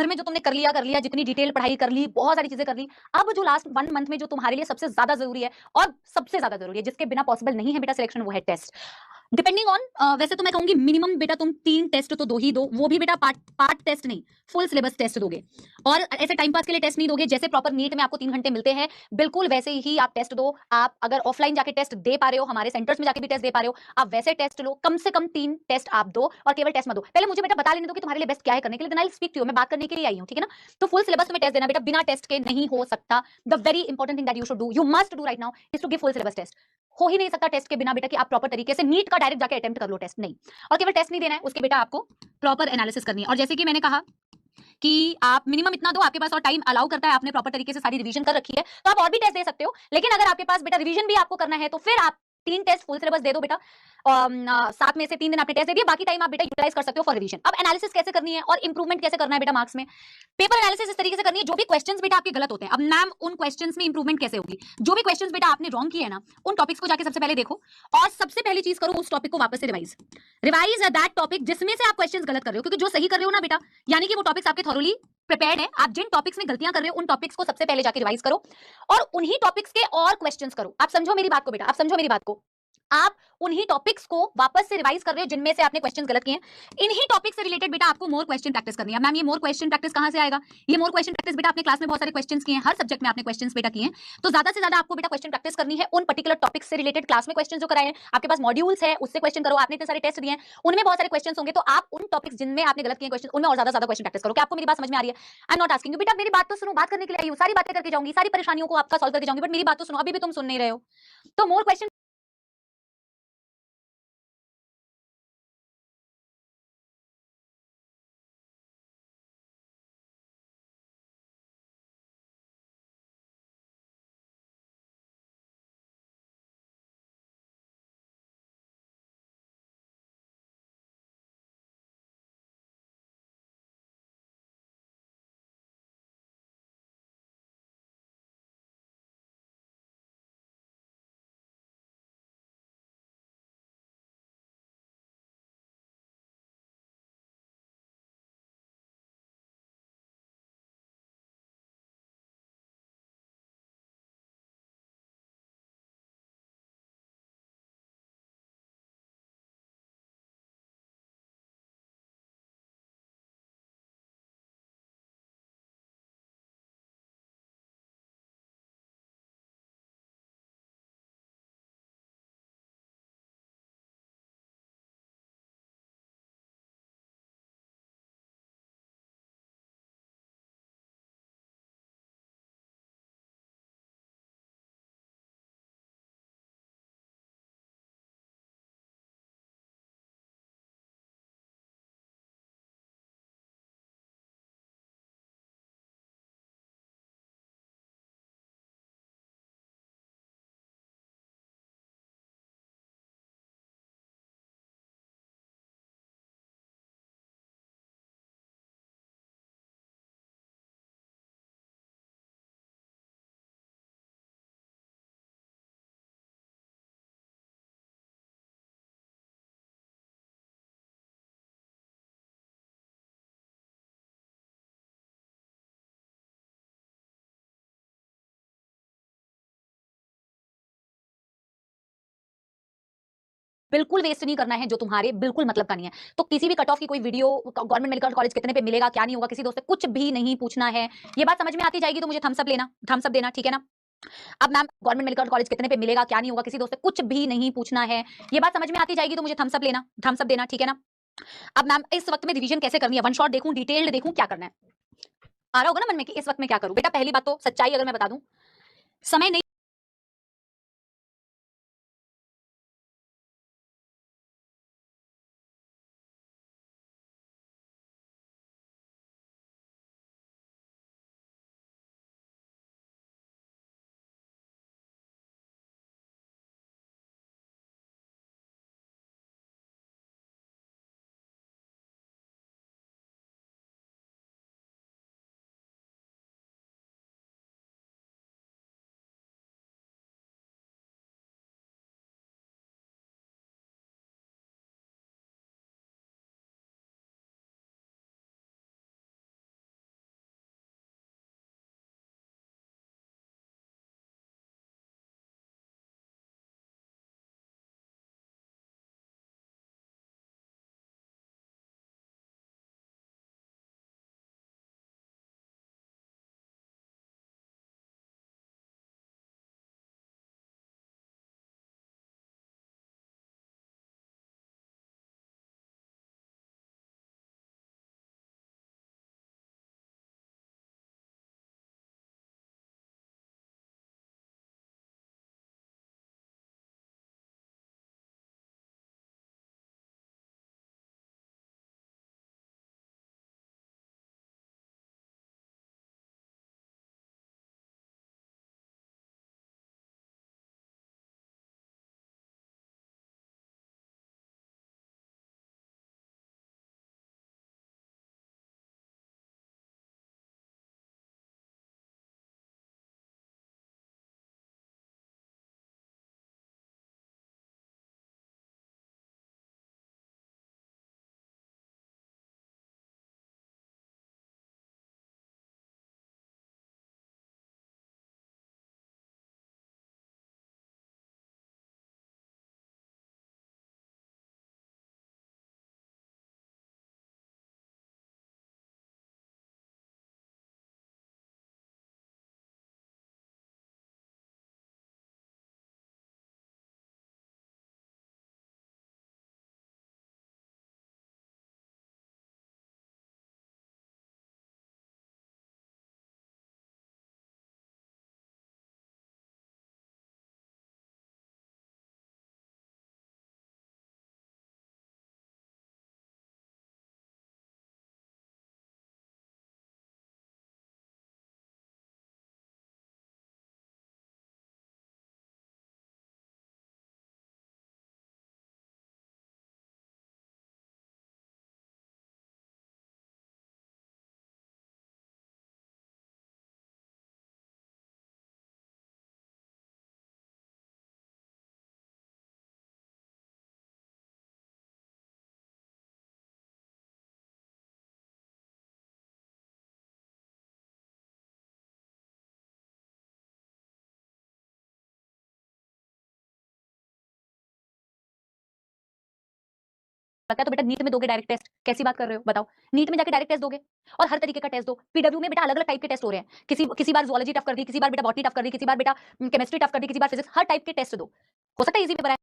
घर में जो तुमने कर लिया, जितनी डिटेल पढ़ाई कर ली, बहुत सारी चीजें कर ली। अब जो लास्ट 1 मंथ में जो तुम्हारे लिए सबसे ज्यादा जरूरी है और सबसे ज्यादा जरूरी है, जिसके बिना पॉसिबल नहीं है बेटा सिलेक्शन, वो है टेस्ट। डिपेंडिंग ऑन वैसे तो मैं कहूंगी मिनिमम बेटा तुम 3 टेस्ट तो दो ही दो, वो भी बेटा पार्ट टेस्ट नहीं, फुल सिलेबस टेस्ट दोगे। और ऐसे टाइम पास के लिए टेस्ट नहीं दोगे, जैसे प्रॉपर नीट में आपको 3 घंटे मिलते हैं, बिल्कुल वैसे ही आप टेस्ट दो। आप अगर ऑफलाइन जाके टेस्ट दे पा रहे हो, हमारे सेंटर्स में जाके भी टेस्ट दे पा रहे हो, आप वैसे टेस्ट लो। कम से कम 3 टेस्ट आप दो, और केवल टेस्ट मत दो। पहले मुझे बेटा बता लेने दो कि तुम्हारे लिए बेस्ट क्या है करने के लिए, then I will speak to you. मैं बात करने के लिए आई हूं, ठीक है ना। तो फुल सिलेबस तुम्हें टेस्ट देना बेटा, बिना टेस्ट के नहीं हो सकता। The very important thing that you should do, you must do right now, is to give full syllabus test. हो ही नहीं सकता टेस्ट के बिना बेटा कि आप प्रॉपर तरीके से नीट का डायरेक्ट जाके अटेम्प्ट कर लो, टेस्ट नहीं। और केवल टेस्ट नहीं देना है, उसके बेटा आपको प्रॉपर एनालिसिस करनी है। और जैसे कि मैंने कहा कि आप मिनिमम इतना दो, आपके पास और टाइम अलाउ करता है, आपने प्रॉपर तरीके से सारी रिवीजन कर रखी है, तो आप और भी टेस्ट दे सकते हो। लेकिन अगर आपके पास बेटा रिवीजन भी आपको करना है, तो फिर आप 3 टेस्ट फुल सिलेबस दे दो बेटा। 7 में से 3 दिन आपने टेस्ट दे दिया, बाकी टाइम आप बेटा यूटिलाइज कर सकते हो फॉर रिवीजन। अब एनालिसिस कैसे करनी है और इंप्रूवमेंट कैसे करना है बेटा मार्क्स में। पेपर एनालिसिस इस तरीके से करनी है, जो भी क्वेश्चंस बेटा आपके गलत होते हैं, अब मैम उन क्वेश्चंस में इंप्रूवमेंट कैसे होगी। जो भी क्वेश्चंस बेटा आपने रॉन्ग किए हैं ना, उन टॉपिक्स को जाके सबसे पहले देखो, और सबसे पहली चीज करो, उस टॉपिक को वापस से रिवाइज दैट टॉपिक जिसमें से आप क्वेश्चंस गलत कर रहे हो। क्योंकि जो सही कर रहे हो ना बेटा, यानी कि वो टॉपिक्स आपके थॉरोली प्रिपेयर्ड है। आप जिन टॉपिक्स में गलतियां कर रहे हो, उन टॉपिक्स को सबसे पहले जाके रिवाइज करो, और उन्हीं टॉपिक्स के और क्वेश्चंस करो। आप समझो मेरी बात को बेटा, आप समझो मेरी बात को। आप उन्हीं टॉपिक्स को वापस से रिवाइज कर रहे हो जिनमें से आपने क्वेश्चंस गलत किए हैं। इन्हीं टॉपिक से रिलेटेड बेटा आपको मोर क्वेश्चन प्रैक्टिस करनी है। मैम ये मोर क्वेश्चन प्रैक्टिस कहां से आएगा? ये मोर क्वेश्चन प्रैक्टिस बेटा आपने क्लास में बहुत सारे क्वेश्चंस किए हैं, हर सब्जेक्ट में आपने क्वेश्चंस बेटा किए हैं, तो ज्यादा से ज्यादा आपको बेटा क्वेश्चन प्रैक्टिस करनी है उन पर्टिकुलर टॉपिक्स से रिलेटेड। क्लास में क्वेश्चन जो कराए हैं, आपके पास मॉड्यूल्स है, उससे क्वेश्चन करो। आपने इतने सारे टेस्ट दिए हैं, उनमें बहुत सारे क्वेश्चंस होंगे, तो आप उन टॉपिक्स जिनमें आपने गलत किए क्वेश्चन, उनमें और ज्यादा क्वेश्चन प्रैक्टिस करो। क्या आपको मेरी बात समझ में आ रही है? I am not asking you बेटा, मेरी बात तो सुनो, बात करने के लिए आई हूं, सारी बातें करके जाऊंगी, सारी परेशानियों को आपका सॉल्व करके जाऊंगी, बट मेरी बात तो सुनो, अभी भी तुम सुन नहीं रहे हो। तो मोर क्वेश्चन बिल्कुल वेस्ट नहीं करना है जो तुम्हारे बिल्कुल मतलब का नहीं है। तो किसी भी कट ऑफ की कोई वीडियो, गवर्नमेंट मेडिकल कॉलेज कितने पे मिलेगा, क्या नहीं होगा, किसी दोस्त से कुछ भी नहीं पूछना है। ये बात समझ में आती जाएगी तो मुझे थम्स अप लेना, थम्स अप देना, ठीक है ना। अब मैम गवर्नमेंट मेडिकल कॉलेज कितने पे मिलेगा, क्या नहीं होगा, किसी दोस्त से कुछ भी नहीं पूछना है। ये बात समझ में आती जाएगी तो मुझे थम्स अप लेना, थम्स अप देना, ठीक है ना। अब मैम इस वक्त में रिवीजन कैसे करनी है, वन शॉट देखूं, डिटेल्ड देखूं, क्या करना है? आ रहा होगा ना मन में कि इस वक्त में क्या करूं। बेटा पहली बात तो सच्चाई अगर मैं बता दूं, समय नहीं लगता है तो बेटा नीट में दोगे डायरेक्ट टेस्ट, कैसी बात कर रहे हो बताओ। नीट में जाके डायरेक्ट टेस्ट दोगे और हर तरीके का टेस्ट दो। पीडब्ल्यू में बेटा अलग अलग टाइप के टेस्ट हो रहे हैं, किसी बार जूलॉजी टफ कर दी, किसी बार बेटा बॉटनी टफ कर दी, किसी बार बेटा केमिस्ट्री टफ कर दी, किसी बार फिजिक्स, हर टाइप के टेस्ट दो। हो सकता है इजी पेपर आए।